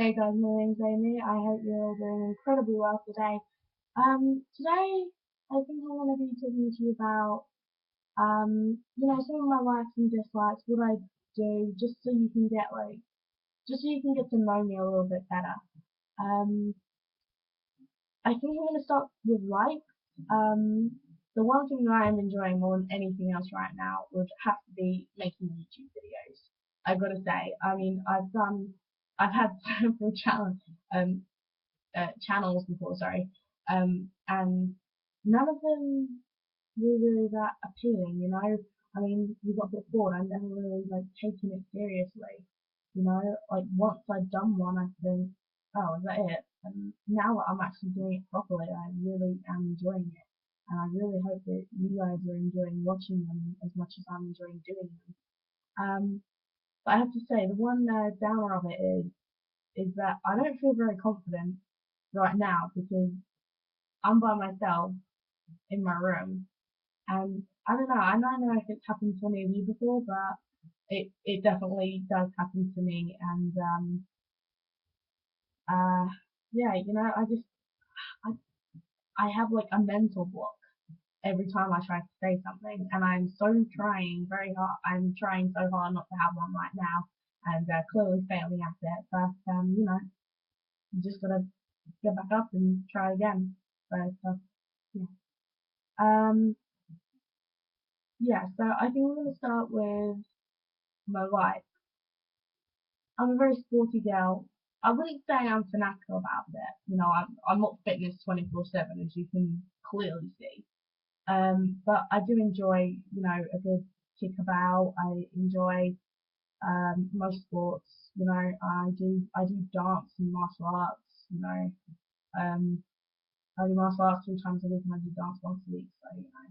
Hey guys, my name's Amy. I hope you're all doing incredibly well today. Today I think I'm going to be talking to you about, some of my likes and dislikes, what I do, just so you can get to know me a little bit better. Um, I think I'm going to start with likes. Um, the one thing that I am enjoying more than anything else right now would have to be making YouTube videos. I've got to say, I've had several um, channels before, sorry, and none of them were really that appealing, you know. I mean, we got a bit bored. I never really like taken it seriously, you know. Like once I'd done one, I think, oh, is that it? And now that I'm actually doing it properly, I really am enjoying it, and I really hope that you guys are enjoying watching them as much as I'm enjoying doing them. But I have to say, the one downer of it is that I don't feel very confident right now because I'm by myself in my room, and I don't know. I don't know if it's happened to any of you before, but it definitely does happen to me. And uh, yeah, you know, I I have like a mental block every time I try to say something, and I'm so trying very hard. I'm trying so hard not to have one right now, and clearly failing at it. But you know, you just gotta get back up and try again. But yeah. Um, Yeah, so I think we're going to start with my life. I'm a very sporty girl. I wouldn't say I'm fanatical about it. You know, I'm not fitness 24/7, as you can clearly see. But I do enjoy, you know, a good kick about. I enjoy most sports. You know, I do dance and martial arts. You know, um, I do martial arts 3 times a week and I do dance once a week. So you know,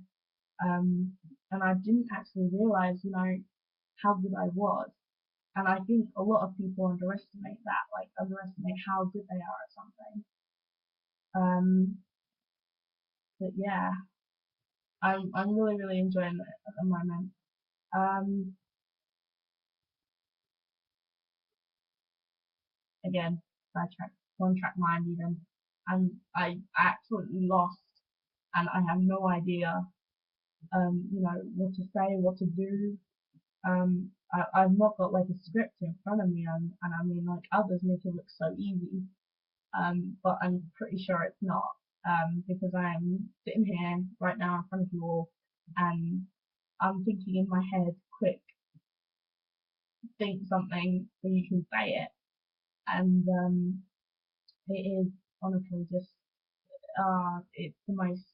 and I didn't actually realize, you know, how good I was. And I think a lot of people underestimate that, like underestimate how good they are at something. Um, but yeah, I'm really enjoying it at the moment. Um, Again, sidetrack, one track mind even, and I absolutely lost, and I have no idea, you know, what to say, what to do. I've not got like a script in front of me, and I mean, like others make it look so easy, but I'm pretty sure it's not, because I am sitting here right now in front of you all, and I'm thinking in my head, quick, think something so you can say it, and it is honestly just, it's the most.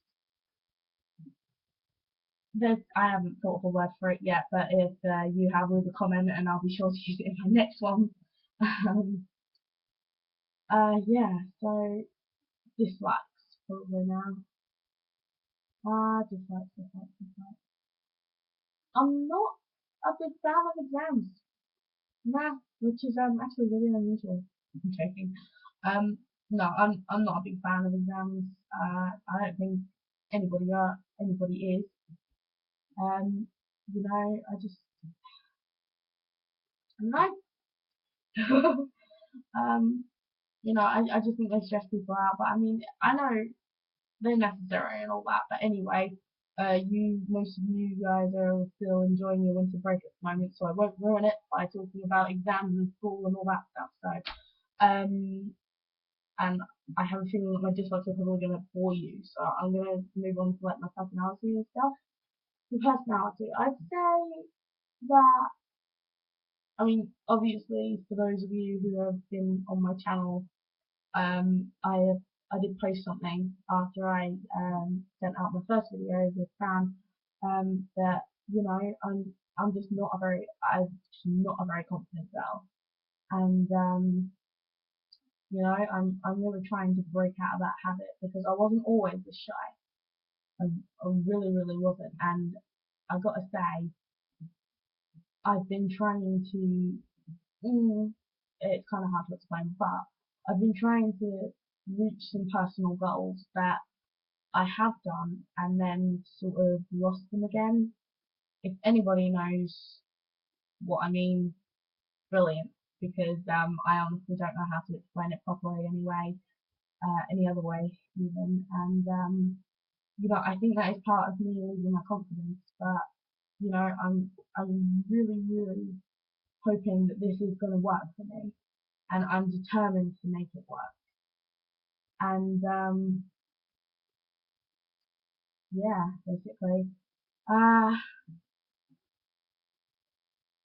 I haven't thought of a word for it yet, but if you have, leave a comment, and I'll be sure to use it in my next one. Um, yeah, so dislikes probably now. Dislikes. I'm not a big fan of exams. Nah, which is actually really unusual. I'm joking. Um, no, I'm not a big fan of exams. I don't think anybody is. Um, you know, I don't know. You know, I just think they stress people out. But I mean, I know they're necessary and all that. But anyway, most of you guys are still enjoying your winter break at the moment, so I won't ruin it by talking about exams and school and all that stuff. So, and I have a feeling that my dislikes are probably going to bore you, so I'm going to move on to like my personality and stuff. The personality, I'd say that, I mean, obviously, for those of you who have been on my channel, I did post something after I sent out my first video with Fran, that you know I'm just not a very confident girl, and you know I'm really trying to break out of that habit because I wasn't always this shy. I really wasn't, and I gotta say I've been trying to. It's kind of hard to explain, but I've been trying to reach some personal goals that I have done and then sort of lost them again. If anybody knows what I mean, brilliant, because I honestly don't know how to explain it properly anyway, any other way even. And I think that is part of me losing my confidence. But I'm really, really hoping that this is going to work for me, and I'm determined to make it work. And yeah, basically. Uh,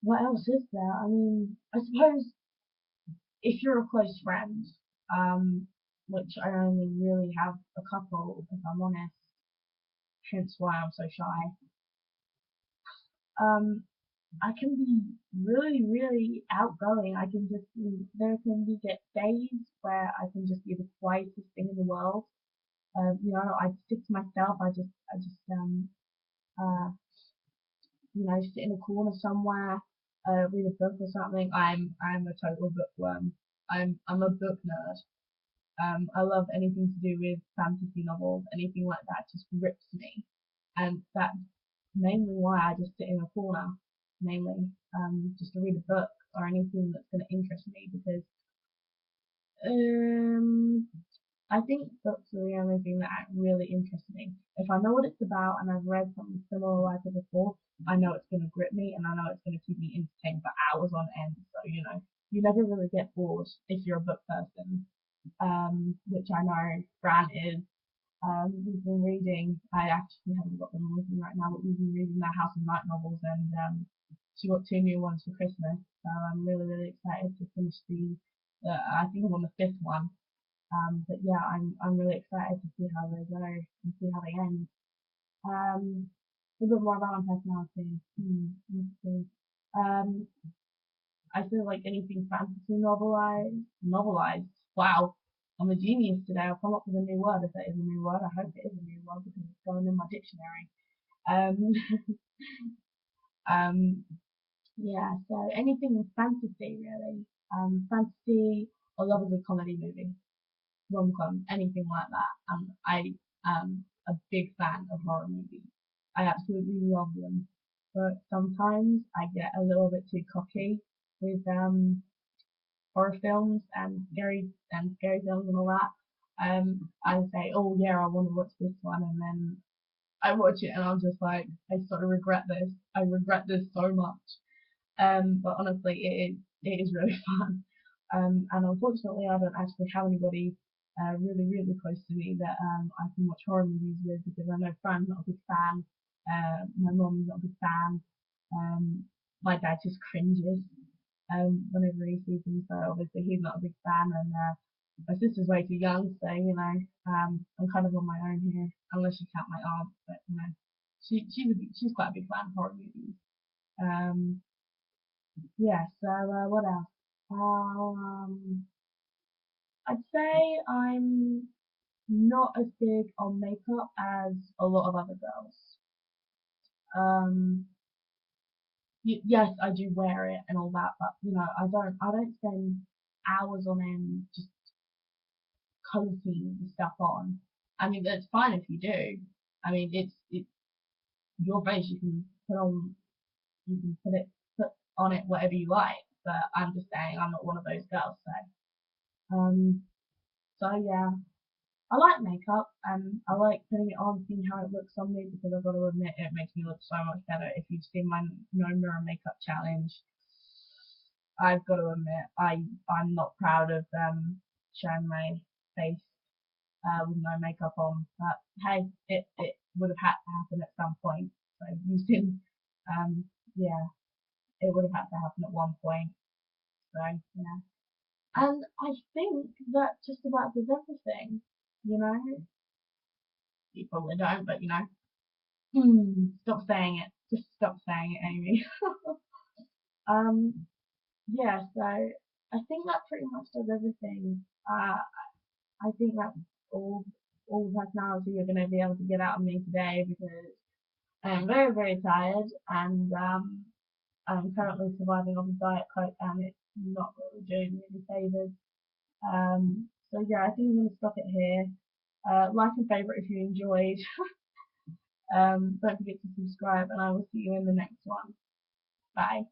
what else is there? I mean, I suppose if you're a close friend, um, which I only really have a couple, if I'm honest, hence why I'm so shy. Um, I can be really, really outgoing. I can just there can be get days where I can just be the quietest thing in the world. I stick to myself. I just uh, sit in a corner somewhere, read a book or something. I'm a total bookworm. I'm a book nerd. I love anything to do with fantasy novels, anything like that just rips me. And that's mainly why I just sit in a corner, mainly, just to read a book or anything that's going to interest me because um, I think books are the only thing that really interests me. If I know what it's about and I've read something similar like it before, I know it's going to grip me and I know it's going to keep me entertained for hours on end. So, you never really get bored if you're a book person, which I know Fran is. We've been reading, I actually haven't got them with me right now, but we've been reading the House of Night novels, and she got two new ones for Christmas. So I'm really, really excited to finish I think I'm on the fifth one. But yeah, I'm really excited to see how they go and see how they end. A bit more about my personality. Let's see. Um, I feel like anything fantasy novelized. Wow, I'm a genius today. I'll come up with a new word if that is a new word. I hope it is a new word because it's going in my dictionary. Um, um, yeah, so anything with fantasy really. Fantasy or love a good comedy movie, rom-com, anything like that. I am a big fan of horror movies. I absolutely love them, but sometimes I get a little bit too cocky with horror films and scary films and all that. I say, oh yeah, I want to watch this one, and then I watch it and I'm just like, I sort of regret this. I regret this so much. But honestly, it is really fun. And unfortunately, I don't actually have anybody really, really close to me that I can watch horror movies with because I know Fran's not a big fan. My mom's not a big fan. My dad just cringes whenever he sees them, so obviously he's not a big fan. And my sister's way too young, so I'm kind of on my own here, unless you count my aunt. But she's quite a big fan of horror movies. Um, yeah. So what else? I'd say I'm not as big on makeup as a lot of other girls. Um, yes, I do wear it and all that, but I don't spend hours on end just coating stuff on. I mean, that's fine if you do. I mean, it's your face. You can put on it whatever you like. But I'm just saying, I'm not one of those girls. Um, so yeah, I like makeup and I like putting it on, seeing how it looks on me because I've got to admit it makes me look so much better. If you've seen my no mirror makeup challenge, I've got to admit I'm not proud of showing my face with no makeup on, but hey, it would have had to happen at some point. So using yeah, it would have had to happen at one point. So yeah, and I think that just about does everything. You know, you probably don't, but stop saying it. Just stop saying it, Amy. um, yeah. So I think that pretty much does everything. I think that's all the personality you're going to be able to get out of me today because I am very, very tired and I'm currently surviving on a Diet Coke and it's not really doing me any favours. So yeah, I think I'm going to stop it here. Like and favourite if you enjoyed. Don't forget to subscribe and I will see you in the next one. Bye.